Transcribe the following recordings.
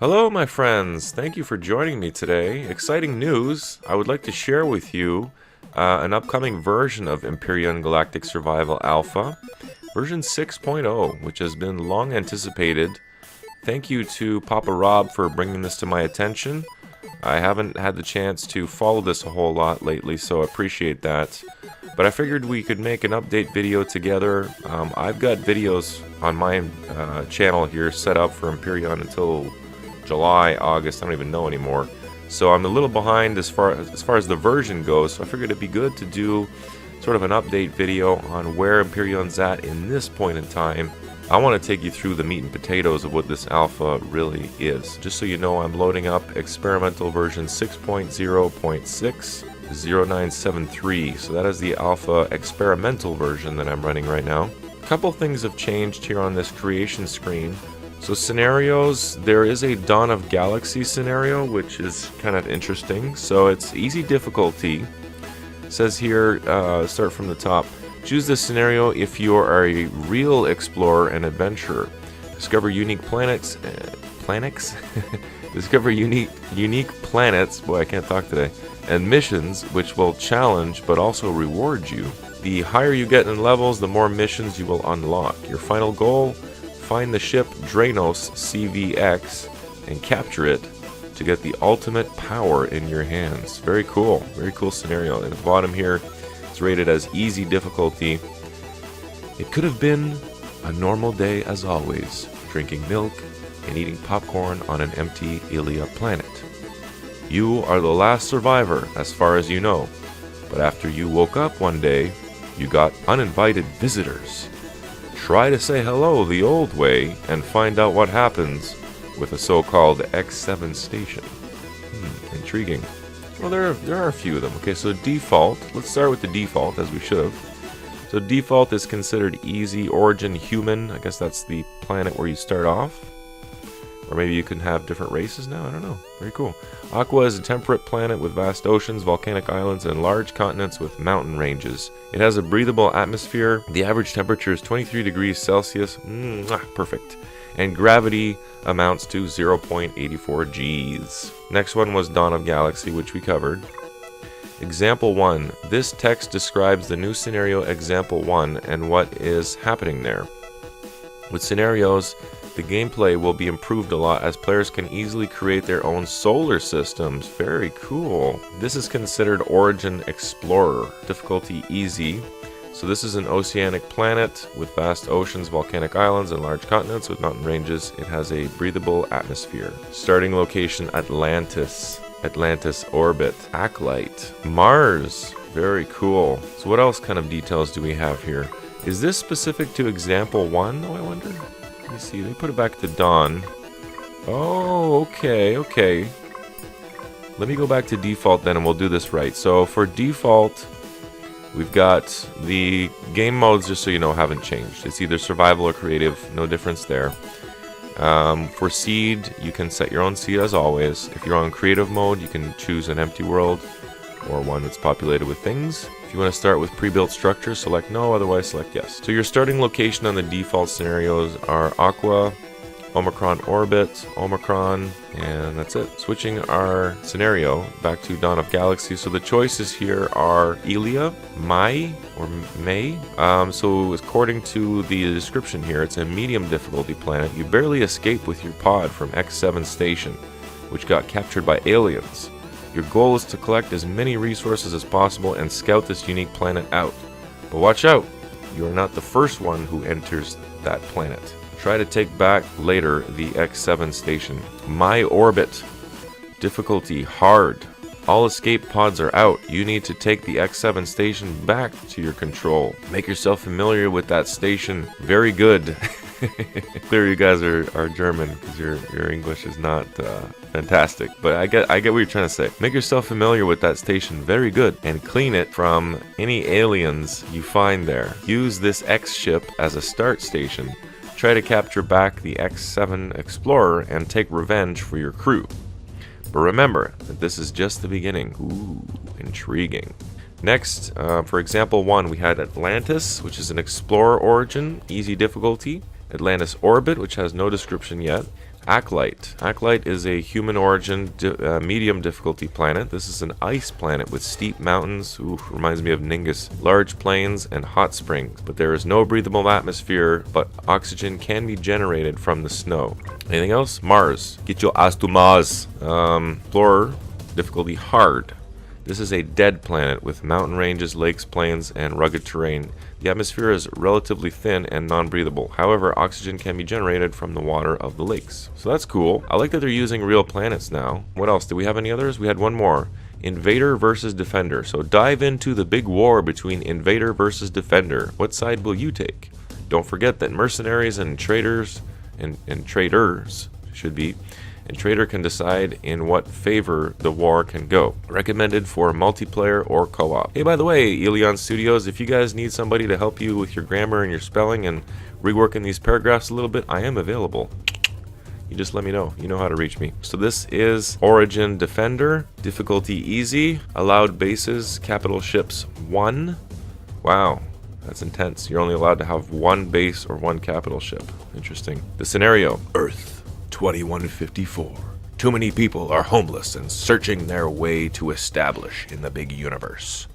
Hello, my friends. Thank you for joining me today. Exciting news. I would like to share with you an upcoming version of Empyrion Galactic Survival Alpha, version 6.0, which has been long anticipated. Thank you to Papa Rob for bringing this to my attention. I haven't had the chance to follow this a whole lot lately, so I appreciate that. But I figured we could make an update video together. I've got videos on my channel here set up for Empyrion until July, August, I don't even know anymore. So I'm a little behind as far as the version goes, so I figured it'd be good to do sort of an update video on where Empyrion's at in this point in time. I want to take you through the meat and potatoes of what this alpha really is. Just so you know, I'm loading up experimental version 6.0.60973, so that is the alpha experimental version that I'm running right now. A couple things have changed here on this creation screen. So scenarios, there is a Dawn of Galaxy scenario, which is kind of interesting. So it's easy difficulty. It says here, start from the top. Choose this scenario if you are a real explorer and adventurer. Discover unique planets. Discover unique planets. Boy, I can't talk today. And missions, which will challenge but also reward you. The higher you get in levels, the more missions you will unlock. Your final goal: find the ship Draenos CVX and capture it to get the ultimate power in your hands. Very cool scenario. At the bottom here, it's rated as easy difficulty. It could have been a normal day as always, drinking milk and eating popcorn on an empty Elion planet. You are the last survivor as far as you know, but after you woke up one day, you got uninvited visitors. Try to say hello the old way and find out what happens with a so-called X7 station. Intriguing. Well, there are a few of them. Okay, so default. Let's start with the default, as we should have. So default is considered easy, origin human. I guess that's the planet where you start off. Or maybe you can have different races now. I don't know. Very cool. Aqua is a temperate planet with vast oceans, volcanic islands, and large continents with mountain ranges. It has a breathable atmosphere. The average temperature is 23 degrees Celsius. Perfect. And gravity amounts to 0.84 Gs. Next one was Dawn of Galaxy, which we covered. Example 1. This text describes the new scenario Example 1 and what is happening there. With scenarios, the gameplay will be improved a lot as players can easily create their own solar systems. Very cool. This is considered Origin Explorer. Difficulty easy. So this is an oceanic planet with vast oceans, volcanic islands, and large continents with mountain ranges. It has a breathable atmosphere. Starting location Atlantis. Atlantis orbit. Acolyte. Mars. Very cool. So what else kind of details do we have here? Is this specific to Example 1, though, I wonder? Let me see, they put it back to Dawn. Oh, okay. Let me go back to default then and we'll do this right. So for default, we've got the game modes, just so you know, haven't changed. It's either survival or creative, no difference there. For seed, you can set your own seed as always. If you're on creative mode, you can choose an empty world or one that's populated with things. If you want to start with pre-built structures, select no, otherwise select yes. So your starting location on the default scenarios are Aqua, Omicron Orbit, Omicron, and that's it. Switching our scenario back to Dawn of Galaxy. So the choices here are Elia, Mai, or May. So according to the description here, it's a medium difficulty planet. You barely escape with your pod from X7 station, which got captured by aliens. Your goal is to collect as many resources as possible and scout this unique planet out. But watch out, you are not the first one who enters that planet. Try to take back later the X7 station. My orbit. Difficulty hard. All escape pods are out. You need to take the X7 station back to your control. Make yourself familiar with that station. Very good. Clearly you guys are German because your English is not fantastic, but I get what you're trying to say. Make yourself familiar with that station, very good, and clean it from any aliens you find there. Use this X ship as a start station. Try to capture back the X7 Explorer and take revenge for your crew. But remember that this is just the beginning. Ooh, intriguing. Next, for example 1, we had Atlantis, which is an Explorer origin, easy difficulty. Atlantis Orbit, which has no description yet. Acolyte. Acolyte is a human origin, medium difficulty planet. This is an ice planet with steep mountains. Ooh, reminds me of Ningus. Large plains and hot springs. But there is no breathable atmosphere, but oxygen can be generated from the snow. Anything else? Mars. Get your ass to Mars. Explorer. Difficulty hard. This is a dead planet with mountain ranges, lakes, plains, and rugged terrain. The atmosphere is relatively thin and non-breathable. However, oxygen can be generated from the water of the lakes. So that's cool. I like that they're using real planets now. What else? Did we have any others? We had one more. Invader versus Defender. So dive into the big war between Invader versus Defender. What side will you take? Don't forget that mercenaries and traders and traders should be, and trader can decide in what favor the war can go. Recommended for multiplayer or co-op. Hey, by the way, Elion Studios, if you guys need somebody to help you with your grammar and your spelling and reworking these paragraphs a little bit, I am available. You just let me know. You know how to reach me. So this is Origin Defender. Difficulty easy. Allowed bases, capital ships 1. Wow. That's intense. You're only allowed to have one base or one capital ship. Interesting. The scenario. Earth, 2154. Too many people are homeless and searching their way to establish in the big universe.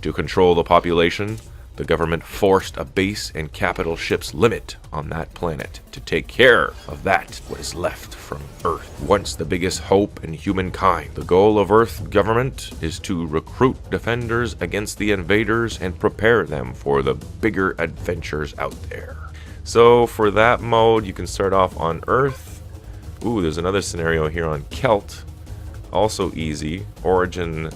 To control the population, the government forced a base and capital ships limit on that planet to take care of what is left from Earth. Once the biggest hope in humankind, the goal of Earth government is to recruit defenders against the invaders and prepare them for the bigger adventures out there. So for that mode, you can start off on Earth. Ooh, there's another scenario here on Kelt. Also easy. Origin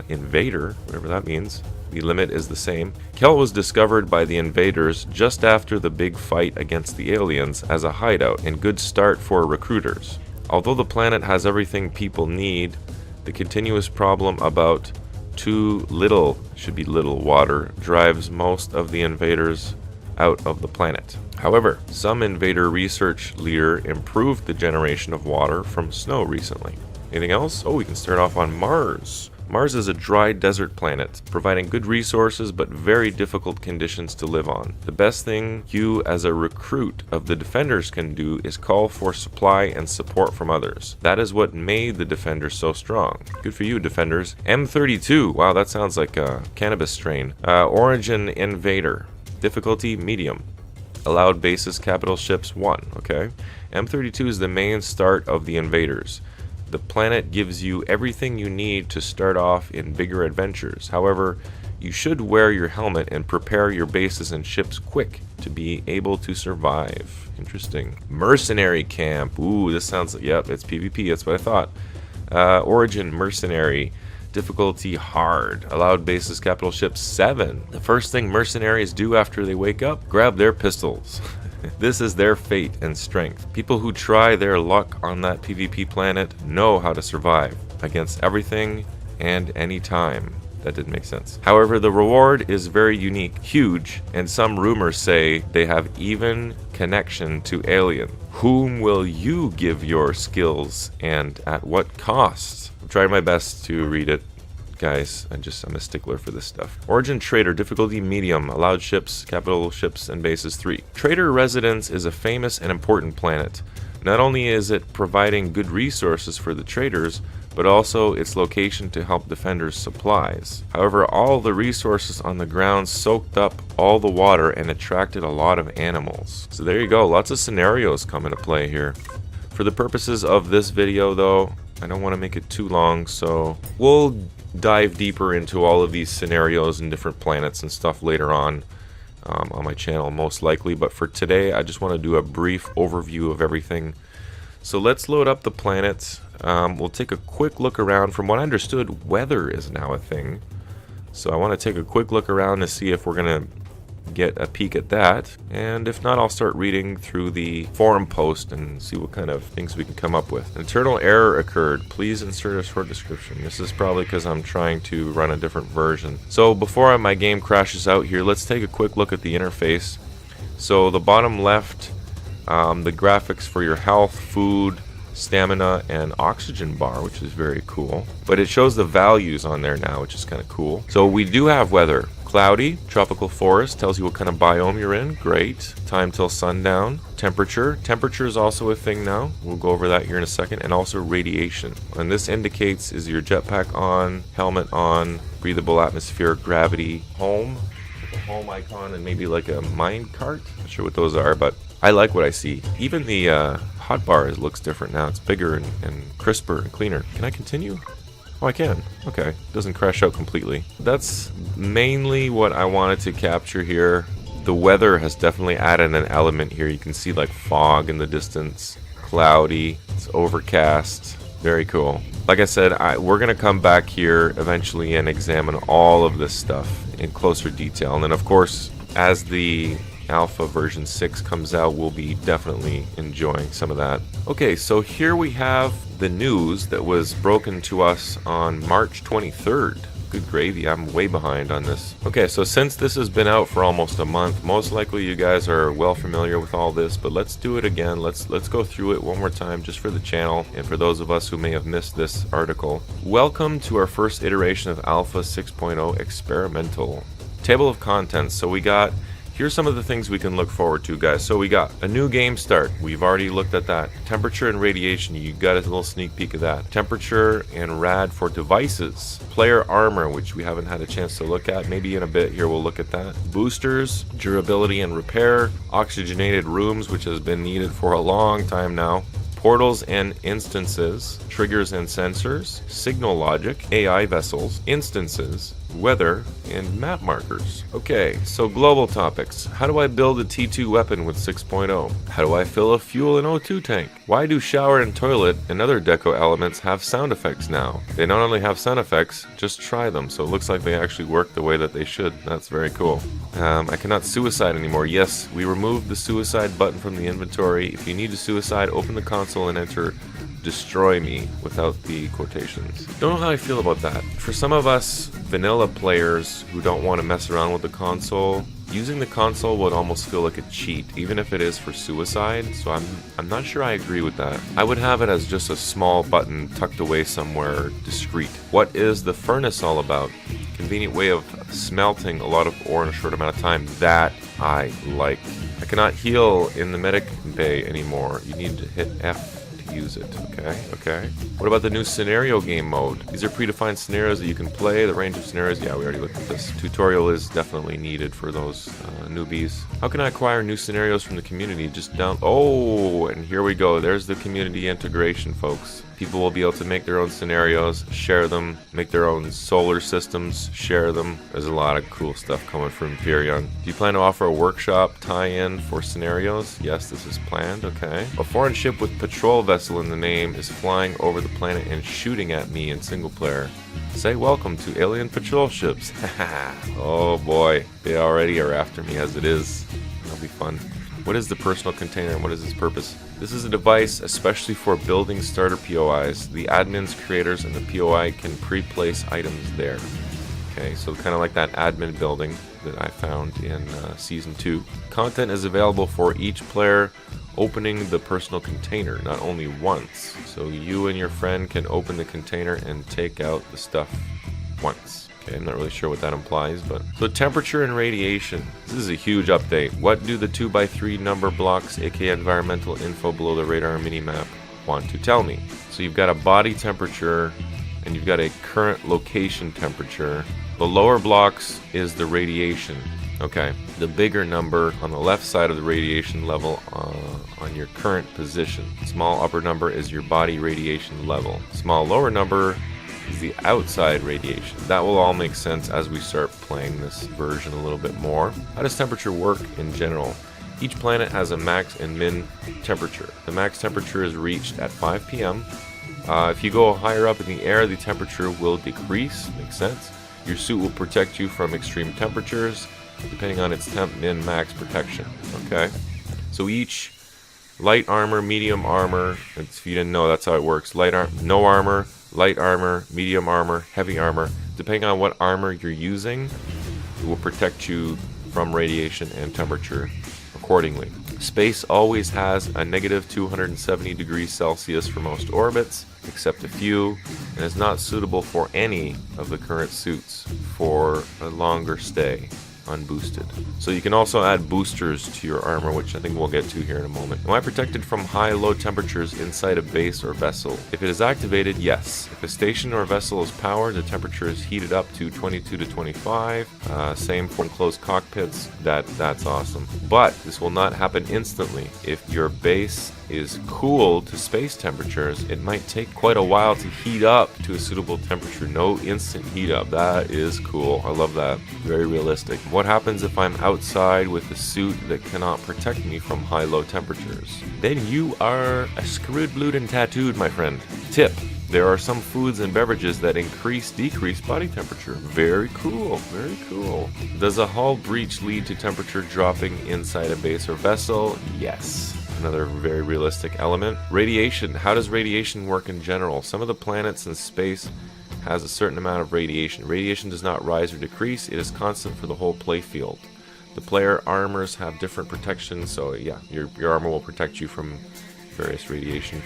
Invader, whatever that means. The limit is the same. Kelt was discovered by the invaders just after the big fight against the aliens as a hideout and good start for recruiters. Although the planet has everything people need, the continuous problem about too little, should be little, water drives most of the invaders out of the planet. However, some invader research leader improved the generation of water from snow recently. Anything else? Oh, we can start off on Mars. Mars is a dry desert planet, providing good resources but very difficult conditions to live on. The best thing you as a recruit of the Defenders can do is call for supply and support from others. That is what made the Defenders so strong. Good for you, Defenders. M32, wow, that sounds like a cannabis strain. Origin Invader, difficulty medium. Allowed bases, capital ships 1, okay? M32 is the main start of the invaders. The planet gives you everything you need to start off in bigger adventures. However, you should wear your helmet and prepare your bases and ships quick to be able to survive. Interesting. Mercenary camp. Ooh, this sounds, yep, it's PvP, that's what I thought. Origin Mercenary. Difficulty hard. Allowed bases, capital ships 7. The first thing mercenaries do after they wake up, grab their pistols. This is their fate and strength. People who try their luck on that PvP planet know how to survive against everything and any time. That didn't make sense. However, the reward is very unique, huge, and some rumors say they have even connection to Elion. Whom will you give your skills and at what cost? I'm trying my best to read it. Guys, I'm a stickler for this stuff. Origin Trader, difficulty medium, allowed ships, capital ships, and bases 3. Trader Residence is a famous and important planet. Not only is it providing good resources for the traders, but also its location to help defenders' supplies. However, all the resources on the ground soaked up all the water and attracted a lot of animals. So there you go, lots of scenarios come into play here. For the purposes of this video though, I don't want to make it too long, so we'll dive deeper into all of these scenarios and different planets and stuff later on my channel most likely, but for today I just want to do a brief overview of everything. So let's load up the planets. We'll take a quick look around. From what I understood, weather is now a thing, so I want to take a quick look around to see if we're gonna get a peek at that, and if not, I'll start reading through the forum post and see what kind of things we can come up with. Internal error occurred. Please insert a short description. This is probably because I'm trying to run a different version. So before my game crashes out here, let's take a quick look at the interface. So the bottom left, the graphics for your health, food, stamina, and oxygen bar, which is very cool. But it shows the values on there now, which is kind of cool. So we do have weather. Cloudy, tropical forest, tells you what kind of biome you're in. Great. Time till sundown. Temperature. Temperature is also a thing now. We'll go over that here in a second. And also radiation. And this indicates, is your jetpack on, helmet on, breathable atmosphere, gravity, home, with a home icon, and maybe like a mine cart. Not sure what those are, but I like what I see. Even the hotbar looks different now. It's bigger and crisper and cleaner. Can I continue? Oh, I can. Okay. Doesn't crash out completely. That's mainly what I wanted to capture here. The weather has definitely added an element here. You can see like fog in the distance. Cloudy. It's overcast. Very cool. Like I said, we're going to come back here eventually and examine all of this stuff in closer detail. And then, of course, as the alpha version 6 comes out, we'll be definitely enjoying some of that. Okay, so here we have the news that was broken to us on March 23rd. Good gravy, I'm way behind on this. Okay, so since this has been out for almost a month, most likely you guys are well familiar with all this, but let's do it again. Let's go through it one more time just for the channel and for those of us who may have missed this article. Welcome to our first iteration of Alpha 6.0 Experimental. Table of contents. So we got, here's some of the things we can look forward to, guys. So we got a new game start. We've already looked at that. Temperature and radiation. You got a little sneak peek of that. Temperature and rad for devices. Player armor, which we haven't had a chance to look at. Maybe in a bit here we'll look at that. Boosters, durability and repair. Oxygenated rooms, which has been needed for a long time now. Portals and instances, triggers and sensors, signal logic, AI vessels, instances, weather, and map markers. Okay, so global topics. How do I build a T2 weapon with 6.0? How do I fill a fuel and O2 tank? Why do shower and toilet and other deco elements have sound effects now? They not only have sound effects, just try them. So it looks like they actually work the way that they should. That's very cool. I cannot suicide anymore. Yes, we removed the suicide button from the inventory. If you need to suicide, open the console and enter destroy me without the quotations. Don't know how I feel about that. For some of us vanilla players who don't want to mess around with the console, using the console would almost feel like a cheat, even if it is for suicide, so I'm not sure I agree with that. I would have it as just a small button tucked away somewhere discreet. What is the furnace all about? Convenient way of smelting a lot of ore in a short amount of time. That I like. I cannot heal in the medic bay anymore. You need to hit F to use it. Okay. What about the new scenario game mode? These are predefined scenarios that you can play. The range of scenarios, yeah, we already looked at this. Tutorial is definitely needed for those newbies. How can I acquire new scenarios from the community? Just down. Oh, and here we go. There's the community integration, folks. People will be able to make their own scenarios, share them, make their own solar systems, share them. There's a lot of cool stuff coming from Empyrion. Do you plan to offer a workshop tie-in for scenarios? Yes, this is planned. Okay. A foreign ship with patrol vessel in the name is flying over the planet and shooting at me in single player. Say welcome to alien patrol ships. Oh boy, they already are after me as it is. That'll be fun. What is the personal container and what is its purpose? This is a device especially for building starter POIs. The admins, creators, and the POI can pre-place items there. Okay, so kind of like that admin building that I found in Season 2. Content is available for each player opening the personal container, not only once. So you and your friend can open the container and take out the stuff once. Okay, I'm not really sure what that implies, but... So temperature and radiation. This is a huge update. What do the 2x3 number blocks, aka environmental info below the radar minimap, want to tell me? So you've got a body temperature, and you've got a current location temperature. The lower blocks is the radiation. Okay, the bigger number on the left side of the radiation level on your current position. Small upper number is your body radiation level. Small lower number is the outside radiation. That will all make sense as we start playing this version a little bit more. How does temperature work in general? Each planet has a max and min temperature. The max temperature is reached at 5 p.m. If you go higher up in the air, the temperature will decrease. Makes sense. Your suit will protect you from extreme temperatures, depending on its temp, min, max protection. Okay? So each light armor, medium armor, if you didn't know, that's how it works. No armor, light armor, medium armor, heavy armor. Depending on what armor you're using, it will protect you from radiation and temperature accordingly. Space always has a negative 270 degrees Celsius for most orbits, except a few, and is not suitable for any of the current suits for a longer stay, unboosted. So you can also add boosters to your armor, which I think we'll get to here in a moment. Am I protected from high-low temperatures inside a base or vessel? If it is activated, yes. If a station or vessel is powered, the temperature is heated up to 22 to 25. Same for enclosed cockpits. That's awesome. But this will not happen instantly. If your base is cooled to space temperatures, it might take quite a while to heat up to a suitable temperature. No instant heat up. That is cool. I love that. Very realistic. What happens if I'm outside with a suit that cannot protect me from high-low temperatures? Then you are a screwed, blued, and tattooed, my friend. Tip: there are some foods and beverages that decrease body temperature. Very cool, very cool. Does a hull breach lead to temperature dropping inside a base or vessel? Yes. Another very realistic element. Radiation. How does radiation work in general? Some of the planets in space has a certain amount of radiation. Radiation does not rise or decrease. It is constant for the whole play field. The player armors have different protections, so yeah, your armor will protect you from various radiation.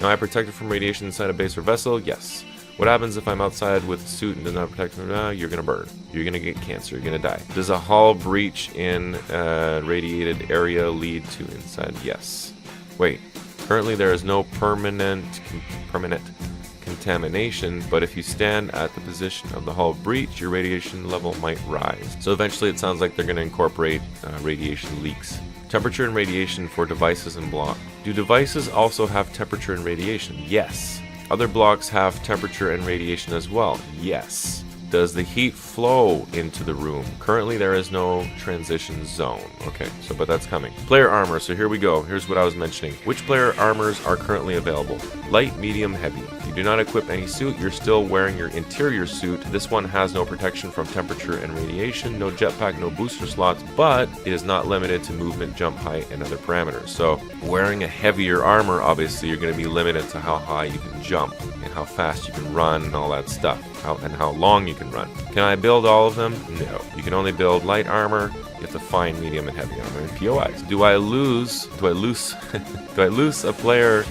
Am I protected from radiation inside a base or vessel? Yes. What happens if I'm outside with a suit and does not protect me? You're going to burn. You're going to get cancer. You're going to die. Does a hull breach in a radiated area lead to inside? Yes. Wait. Currently there is no permanent contamination, but if you stand at the position of the hull breach, your radiation level might rise. So eventually it sounds like they're going to incorporate radiation leaks. Temperature and radiation for devices and block. Do devices also have temperature and radiation? Yes. Other blocks have temperature and radiation as well. Yes. Does the heat flow into the room? Currently there is no transition zone. Okay, but that's coming. Player armor, so here we go. Here's what I was mentioning. Which player armors are currently available? Light, medium, heavy. If you do not equip any suit, you're still wearing your interior suit. This one has no protection from temperature and radiation, no jetpack, no booster slots, but it is not limited to movement, jump height, and other parameters. So wearing a heavier armor, obviously you're going to be limited to how high you can jump and how fast you can run and all that stuff, and how long you can run. Can I build all of them? No. You can only build light armor. You have to find medium and heavy armor in POIs. Do I lose a player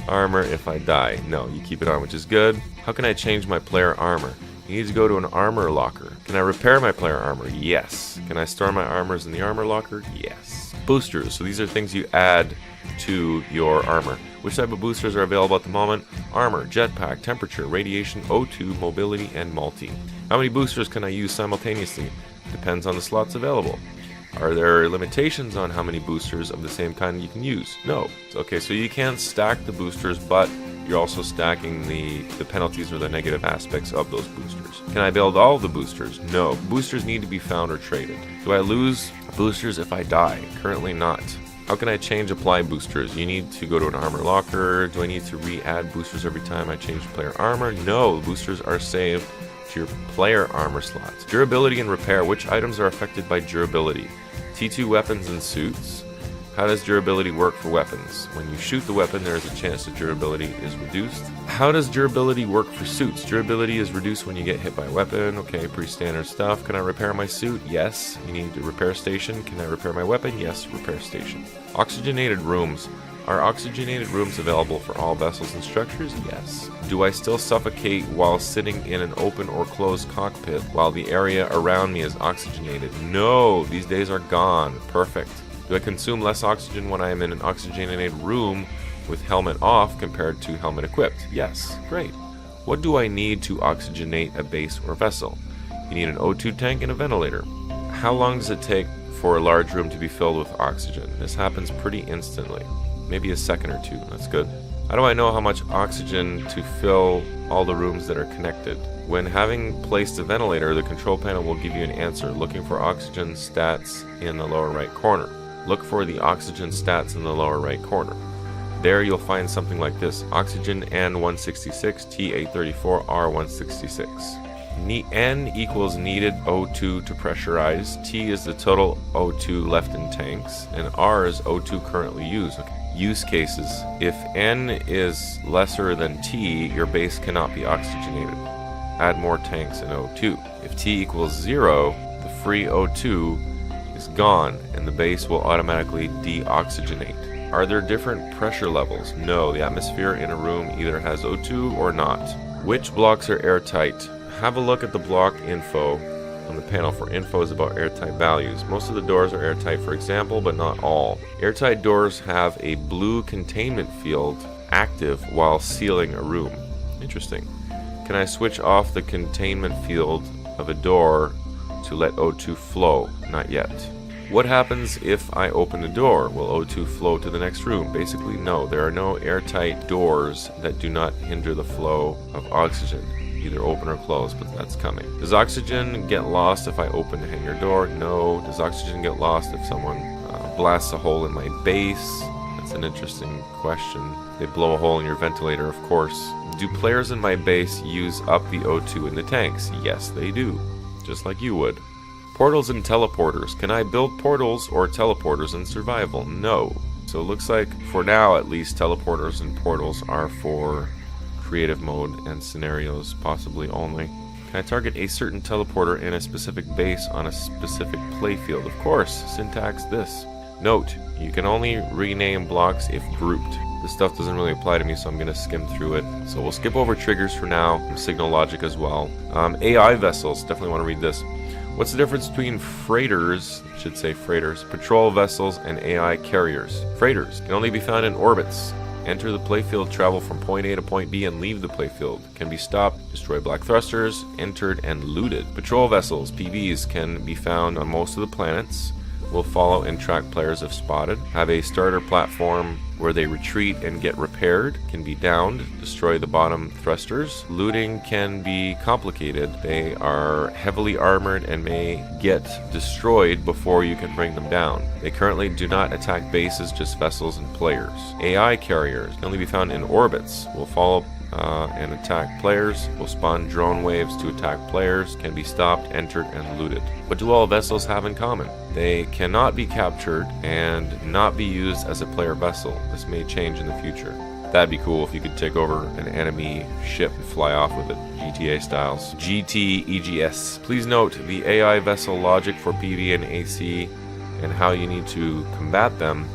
armor if I die? No, you keep it on, which is good. How can I change my player armor? You need to go to an armor locker. Can I repair my player armor? Yes. Can I store my armors in the armor locker? Yes. Boosters. So these are things you add to your armor. Which type of boosters are available at the moment? Armor, jetpack, temperature, radiation, O2, mobility, and multi. How many boosters can I use simultaneously? Depends on the slots available. Are there limitations on how many boosters of the same kind you can use? No. Okay, so you can't stack the boosters, but you're also stacking the penalties or the negative aspects of those boosters. Can I build all of the boosters? No. Boosters need to be found or traded. Do I lose boosters if I die? Currently not. How can I apply boosters? You need to go to an armor locker. Do I need to re-add boosters every time I change player armor? No, boosters are saved to your player armor slots. Durability and repair. Which items are affected by durability? T2 weapons and suits. How does durability work for weapons? When you shoot the weapon, there is a chance that durability is reduced. How does durability work for suits? Durability is reduced when you get hit by a weapon. Okay, pretty standard stuff. Can I repair my suit? Yes. You need a repair station. Can I repair my weapon? Yes, repair station. Oxygenated rooms. Are oxygenated rooms available for all vessels and structures? Yes. Do I still suffocate while sitting in an open or closed cockpit while the area around me is oxygenated? No, these days are gone. Perfect. Do I consume less oxygen when I am in an oxygenated room with helmet off compared to helmet equipped? Yes. Great. What do I need to oxygenate a base or vessel? You need an O2 tank and a ventilator. How long does it take for a large room to be filled with oxygen? This happens pretty instantly. Maybe a second or two. That's good. How do I know how much oxygen to fill all the rooms that are connected? When having placed a ventilator, the control panel will give you an answer looking for oxygen stats in the lower right corner. Look for the oxygen stats in the lower right corner. There you'll find something like this: oxygen N166, T834, R166. N equals needed O2 to pressurize, T is the total O2 left in tanks, and R is O2 currently used. Okay. Use cases. If N is lesser than T, your base cannot be oxygenated. Add more tanks in O2. If T equals 0, the free O2 is gone, and the base will automatically deoxygenate. Are there different pressure levels? No, the atmosphere in a room either has O2 or not. Which blocks are airtight? Have a look at the block info on the panel for infos about airtight values. Most of the doors are airtight, for example, but not all. Airtight doors have a blue containment field active while sealing a room. Interesting. Can I switch off the containment field of a door to let O2 flow? Not yet. What happens if I open the door? Will O2 flow to the next room? Basically, no. There are no airtight doors that do not hinder the flow of oxygen, either open or close, but that's coming. Does oxygen get lost if I open the hangar door? No. Does oxygen get lost if someone blasts a hole in my base? That's an interesting question. They blow a hole in your ventilator, of course. Do players in my base use up the O2 in the tanks? Yes, they do. Just like you would. Portals and teleporters. Can I build portals or teleporters in survival? No. So it looks like, for now at least, teleporters and portals are for creative mode and scenarios, possibly only. Can I target a certain teleporter in a specific base on a specific playfield? Of course. Syntax this. Note, you can only rename blocks if grouped. This stuff doesn't really apply to me, so I'm going to skim through it. So we'll skip over triggers for now, signal logic as well. AI vessels, definitely want to read this. What's the difference between freighters, patrol vessels, and AI carriers? Freighters can only be found in orbits. Enter the playfield, travel from point A to point B, and leave the playfield. Can be stopped, destroy black thrusters, entered, and looted. Patrol vessels, PVs, can be found on most of the planets. Will follow and track players if spotted. Have a starter platform where they retreat and get repaired. Can be downed, destroy the bottom thrusters. Looting can be complicated. They are heavily armored and may get destroyed before you can bring them down. They currently do not attack bases, just vessels and players. AI carriers can only be found in orbits. Will follow and attack players. Will spawn drone waves to attack players. Can be stopped, entered, and looted. What do all vessels have in common? They cannot be captured and not be used as a player vessel. This may change in the future. That'd be cool if you could take over an enemy ship and fly off with it, GTA styles. GTEGS. Please note the AI vessel logic for PV and AC and how you need to combat them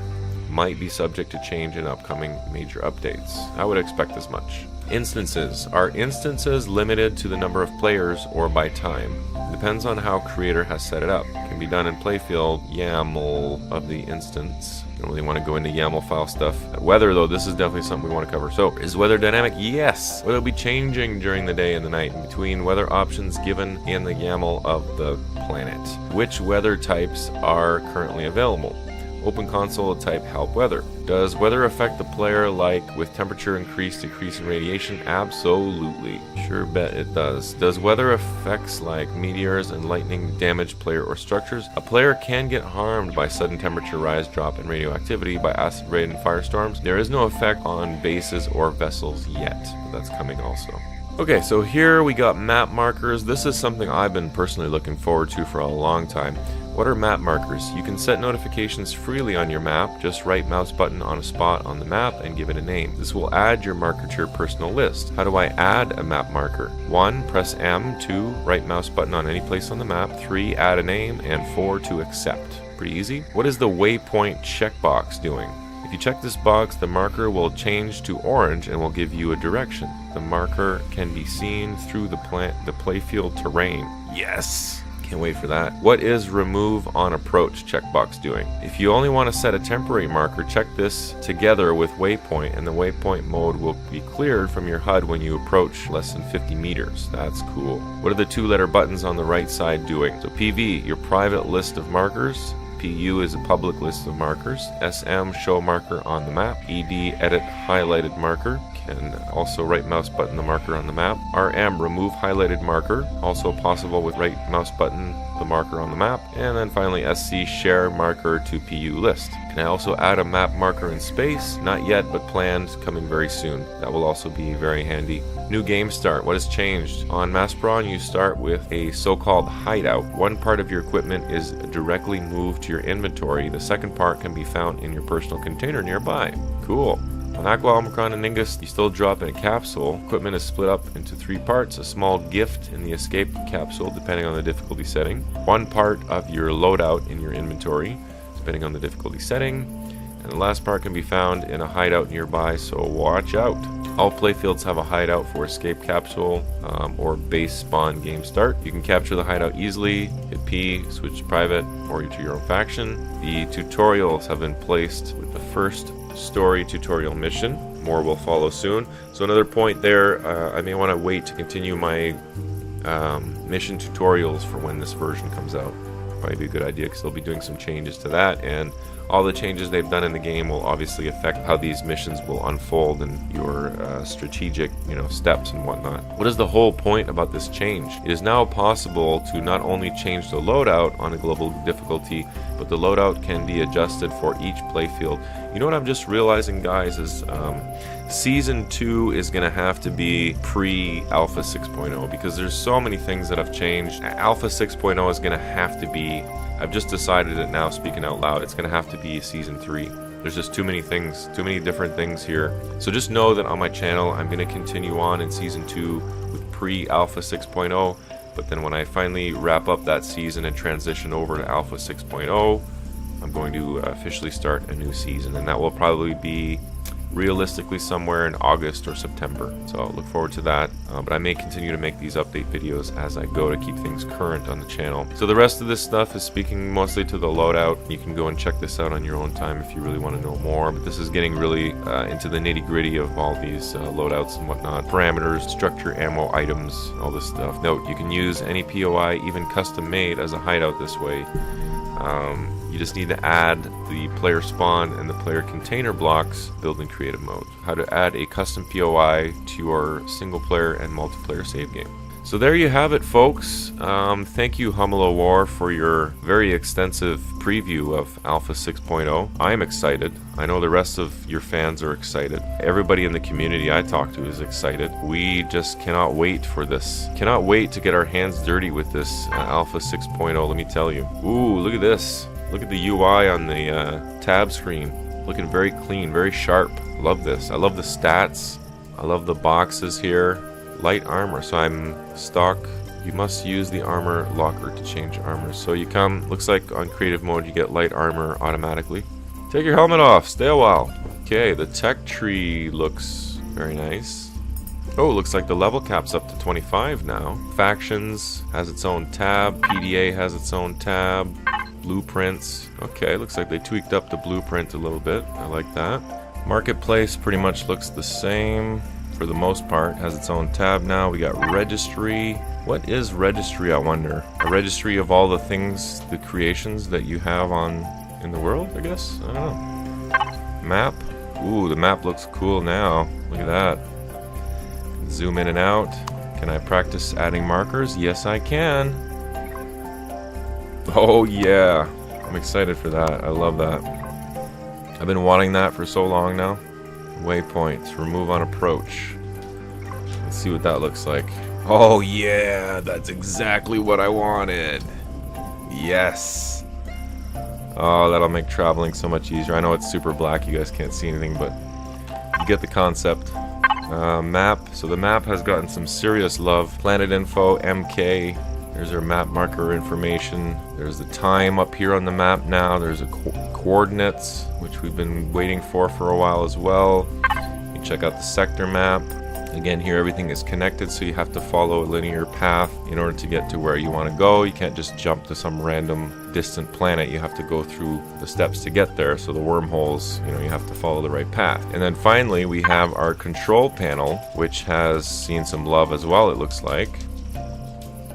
might be subject to change in upcoming major updates. I would expect as much. Instances. Are instances limited to the number of players or by time? Depends on how creator has set it up. Can be done in playfield YAML of the instance. Don't really want to go into YAML file stuff. Weather, though, this is definitely something we want to cover. So, is weather dynamic? Yes. Weather will be changing during the day and the night in between weather options given in the YAML of the planet. Which weather types are currently available? Open console type help weather. Does weather affect the player like with temperature increase, decrease in radiation? Absolutely. Sure bet it does. Does weather effects like meteors and lightning damage player or structures? A player can get harmed by sudden temperature rise, drop in radioactivity, by acid rain and firestorms. There is no effect on bases or vessels yet. That's coming also. Okay, so here we got map markers. This is something I've been personally looking forward to for a long time. What are map markers? You can set notifications freely on your map. Just right mouse button on a spot on the map and give it a name. This will add your marker to your personal list. How do I add a map marker? 1. Press M. 2. Right mouse button on any place on the map. 3. Add a name. And 4. To accept. Pretty easy. What is the waypoint checkbox doing? If you check this box, the marker will change to orange and will give you a direction. The marker can be seen through the playfield terrain. Yes! Can't wait for that. What is remove on approach checkbox doing? If you only want to set a temporary marker, check this together with waypoint and the waypoint mode will be cleared from your HUD when you approach less than 50 meters. That's cool. What are the 2-letter buttons on the right side doing? So PV, your private list of markers. PU is a public list of markers. SM, show marker on the map. ED, edit highlighted marker. Can also right mouse button the marker on the map. RM, remove highlighted marker. Also possible with right mouse button the marker on the map. And then finally SC, share marker to PU list. Can I also add a map marker in space? Not yet, but planned, coming very soon. That will also be very handy. New game start. What has changed? On Maspron, you start with a so-called hideout. One part of your equipment is directly moved to your inventory. The second part can be found in your personal container nearby. Cool. On Aqua, Omicron, and Ningus, you still drop in a capsule. Equipment is split up into 3 parts. A small gift in the escape capsule, depending on the difficulty setting. 1 part of your loadout in your inventory, depending on the difficulty setting. And the last part can be found in a hideout nearby, so watch out. All playfields have a hideout for escape capsule or base spawn game start. You can capture the hideout easily, hit P, switch to private, or to your own faction. The tutorials have been placed with the first story tutorial mission. More will follow soon. So another point there, I may want to wait to continue my mission tutorials for when this version comes out. Probably be a good idea because they'll be doing some changes to that, and all the changes they've done in the game will obviously affect how these missions will unfold and your strategic, steps and whatnot. What is the whole point about this change? It is now possible to not only change the loadout on a global difficulty, but the loadout can be adjusted for each playfield. You know what I'm just realizing, guys, is Season 2 is going to have to be pre-Alpha 6.0 because there's so many things that have changed. Alpha 6.0 is going to have to be, I've just decided it now speaking out loud, it's going to have to be Season 3. There's just too many things, too many different things here. So just know that on my channel, I'm going to continue on in Season 2 with pre-Alpha 6.0, but then when I finally wrap up that season and transition over to Alpha 6.0, I'm going to officially start a new season, and that will probably be realistically somewhere in August or September. So I'll look forward to that, but I may continue to make these update videos as I go to keep things current on the channel. So the rest of this stuff is speaking mostly to the loadout. You can go and check this out on your own time if you really want to know more, but this is getting really into the nitty-gritty of all these loadouts and whatnot. Parameters, structure, ammo, items, all this stuff. Note, you can use any POI, even custom made, as a hideout this way. You just need to add the player spawn and the player container blocks built in creative mode. How to add a custom POI to your single player and multiplayer save game. So there you have it, folks. Thank you, Humolo War, for your very extensive preview of Alpha 6.0. I am excited. I know the rest of your fans are excited. Everybody in the community I talk to is excited. We just cannot wait for this. Cannot wait to get our hands dirty with this Alpha 6.0, let me tell you. Ooh, look at this. Look at the UI on the tab screen. Looking very clean, very sharp. Love this. I love the stats. I love the boxes here. Light armor, so I'm stock. You must use the armor locker to change armor. So you come, looks like on creative mode you get light armor automatically. Take your helmet off, stay a while. Okay, the tech tree looks very nice. Oh, looks like the level cap's up to 25 now. Factions has its own tab. PDA has its own tab. Blueprints. Okay, looks like they tweaked up the blueprint a little bit. I like that. Marketplace pretty much looks the same. For the most part, has its own tab now. We got registry. What is registry, I wonder? A registry of all the things, the creations that you have in the world, I guess? I don't know. Map. Ooh, the map looks cool now. Look at that. Zoom in and out. Can I practice adding markers? Yes, I can. Oh yeah. I'm excited for that. I love that. I've been wanting that for so long now. Waypoints, remove on approach. Let's see what that looks like. Oh yeah, that's exactly what I wanted. Yes. Oh, that'll make traveling so much easier. I know it's super black, you guys can't see anything, but you get the concept. Map, so the map has gotten some serious love. Planet info, MK. There's our map marker information. There's the time up here on the map now. There's a coordinates, which we've been waiting for a while as well. You can check out the sector map. Again, here everything is connected, so you have to follow a linear path in order to get to where you want to go. You can't just jump to some random distant planet. You have to go through the steps to get there. So the wormholes, you have to follow the right path. And then finally, we have our control panel, which has seen some love as well, it looks like.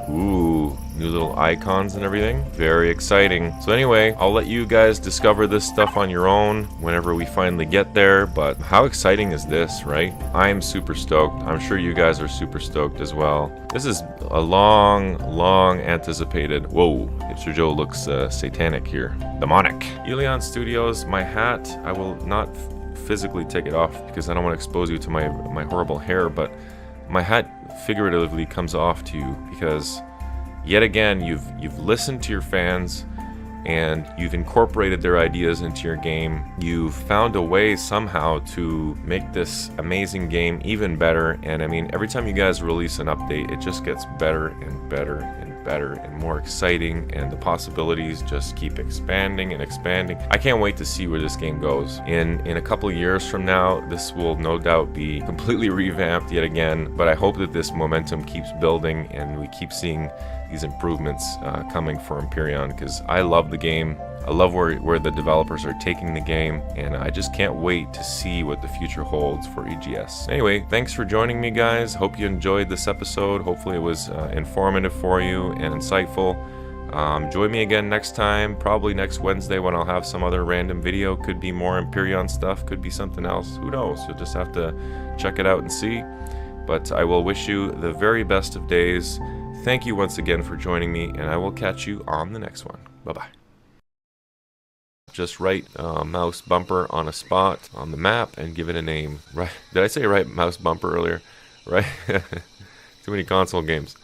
Ooh, new little icons and everything. Very exciting. So anyway, I'll let you guys discover this stuff on your own whenever we finally get there, but how exciting is this, right? I am super stoked. I'm sure you guys are super stoked as well. This is a long anticipated... Whoa, Hipster Joe looks satanic here. Demonic. Elion Studios, my hat, I will not physically take it off because I don't want to expose you to my horrible hair, but my hat figuratively comes off to you because yet again you've listened to your fans, and you've incorporated their ideas into your game. You've found a way somehow to make this amazing game even better, and I mean, every time you guys release an update, it just gets better and better and better and more exciting, and the possibilities just keep expanding and expanding. I can't wait to see where this game goes. In a couple of years from now, this will no doubt be completely revamped yet again, but I hope that this momentum keeps building and we keep seeing these improvements coming for Empyrion, because I love the game. I love where the developers are taking the game, and I just can't wait to see what the future holds for EGS. Anyway, thanks for joining me, guys. Hope you enjoyed this episode. Hopefully it was informative for you and insightful. Join me again next time, probably next Wednesday, when I'll have some other random video. Could be more Empyrion stuff, could be something else. Who knows? You'll just have to check it out and see. But I will wish you the very best of days. Thank you once again for joining me, and I will catch you on the next one. Bye-bye. Just right mouse bumper on a spot on the map and give it a name. Right? Did I say right mouse bumper earlier? Right? Too many console games.